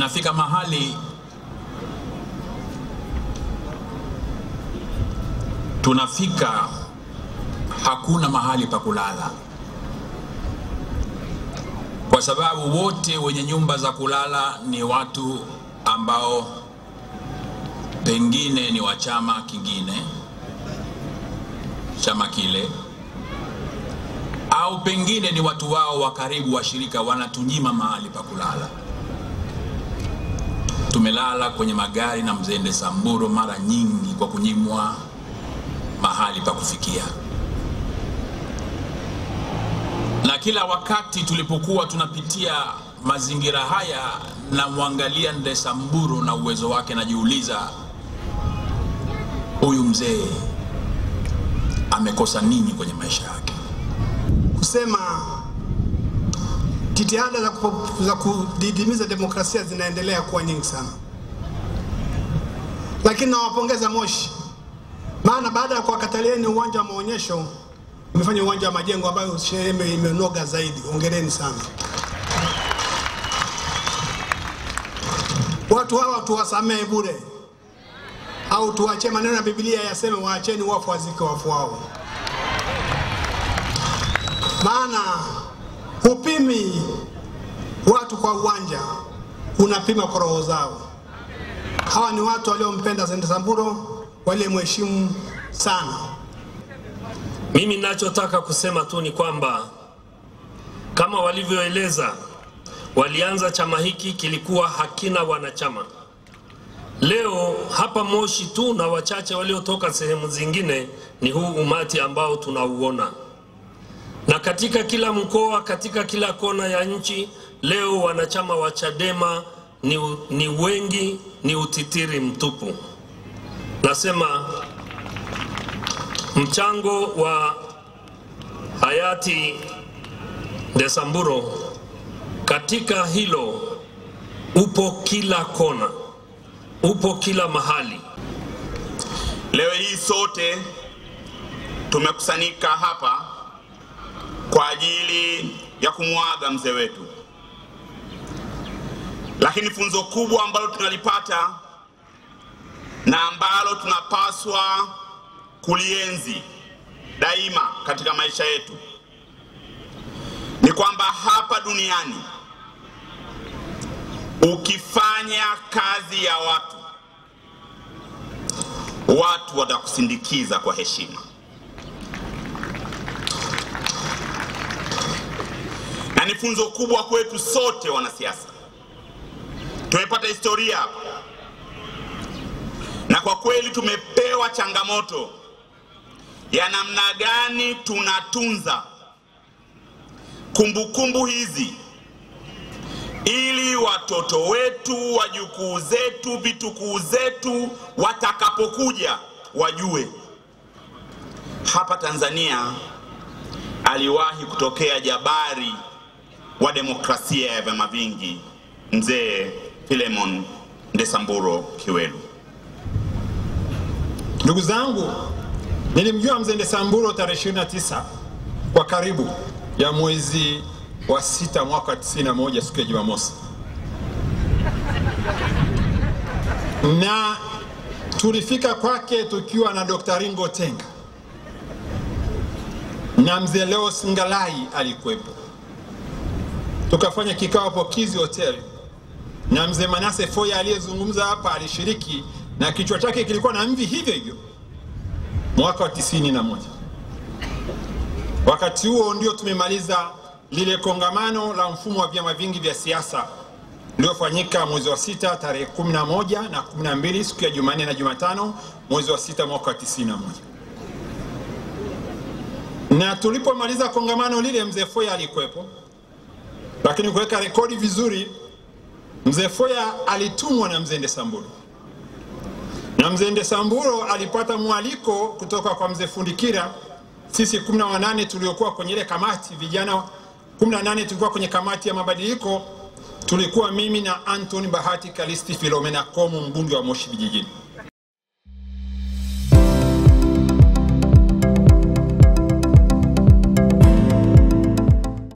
inafika mahali tunafika hakuna mahali pa kulala, kwa sababu wote wenye nyumba za kulala ni watu ambao pengine ni wa chama kingine, chama kile, au pengine ni watu wao wa karibu, washirika, wanatunyima mahali pa kulala. Tumelala kwenye magari na mzee Ndesamburo mara nyingi kwa kunyimwa mahali pa kufikia. Na kila wakati tulipokuwa tunapitia mazingira haya na muangalia Ndesamburo na uwezo wake, najiuliza, huyu mzee amekosa nini kwenye maisha yake? Kusema jitihada za kudidimiza demokrasia zinaendelea kuwa nyingi sana, lakini nawapongeza Moshi, maana baada ya kuwakatalieni uwanja wa maonyesho umefanya uwanja wa majengo ambayo sherehe imenoga zaidi. Hongereni sana. Watu hawa tuwasamehe bure, au tuache maneno ya Biblia yaseme waacheni wafu wazike wafu wao. Maana hupimi watu kwa uwanja, unapima kwa roho zao. Hawa ni watu waliompenda Ndesamburo, waliomheshimu sana. Mimi ninachotaka kusema tu ni kwamba kama walivyoeleza, walianza chama hiki kilikuwa hakina wanachama. Leo hapa Moshi tu na wachache waliotoka sehemu zingine ni huu umati ambao tunauona. Na katika kila mkoa, katika kila kona ya nchi, leo wanachama wa Chadema ni wengi, ni utitiri mtupu. Nasema mchango wa hayati Ndesamburo katika hilo upo kila kona, upo kila mahali. Leo hii sote tumekusanyika hapa kwa ajili ya kumwaga mzee wetu, lakini funzo kubwa ambalo tunalipata na ambalo tunapaswa kulienzi daima katika maisha yetu ni kwamba hapa duniani ukifanya kazi ya watu watakusindikiza kwa heshima. Na ni funzo kubwa kwetu sote wanasiasa. Tumepata historia hapa, na kwa kweli tumepewa changamoto ya namna gani tunatunza kumbukumbu hizi ili watoto wetu, wajukuu zetu, vitukuu zetu watakapokuja wajue hapa Tanzania aliwahi kutokea jabari wa demokrasia ya vyama vingi, mzee Philemon Ndesamburo Kiwelu. Ndugu zangu, nilimjua mzee Ndesamburo tarehe 29 kwa karibu ya mwezi wa 6 mwaka 91 siku ya Jumamosi. Na tulifika kwake tukiwa na Dr. Ringo Tenga na mzee Leo Singalai alikuwepo. Tukafanya kikao hapo Kizi Hotel, na mzee Manase Foya aliyezungumza hapa alishiriki, na kichwa chake kilikuwa na mvi hivyo hivyo, mwaka wa 91. Wakati huo ndio tumemaliza lile kongamano la mfumo wa vyama vingi vya siasa lililofanyika mwezi wa 6 tarehe 11 na 12 siku ya Jumanne na Jumatano mwezi wa 6 mwaka wa 91. Na tulipomaliza kongamano lile mzee Foya alikuwepo, lakini kuweka rekodi vizuri, mzee Foya alitumwa na mzee Ndesamburo. Na mzee Ndesamburo alipata mwaliko kutoka kwa mzee Fundikira. Sisi 18 tuliokuwa kwenye ile kamati, vijana 18 tulikuwa kwenye kamati ya mabadiliko, tulikuwa mimi na Anthony Bahati Kalisti Filomena Komu, mbunge wa Moshi vijijini.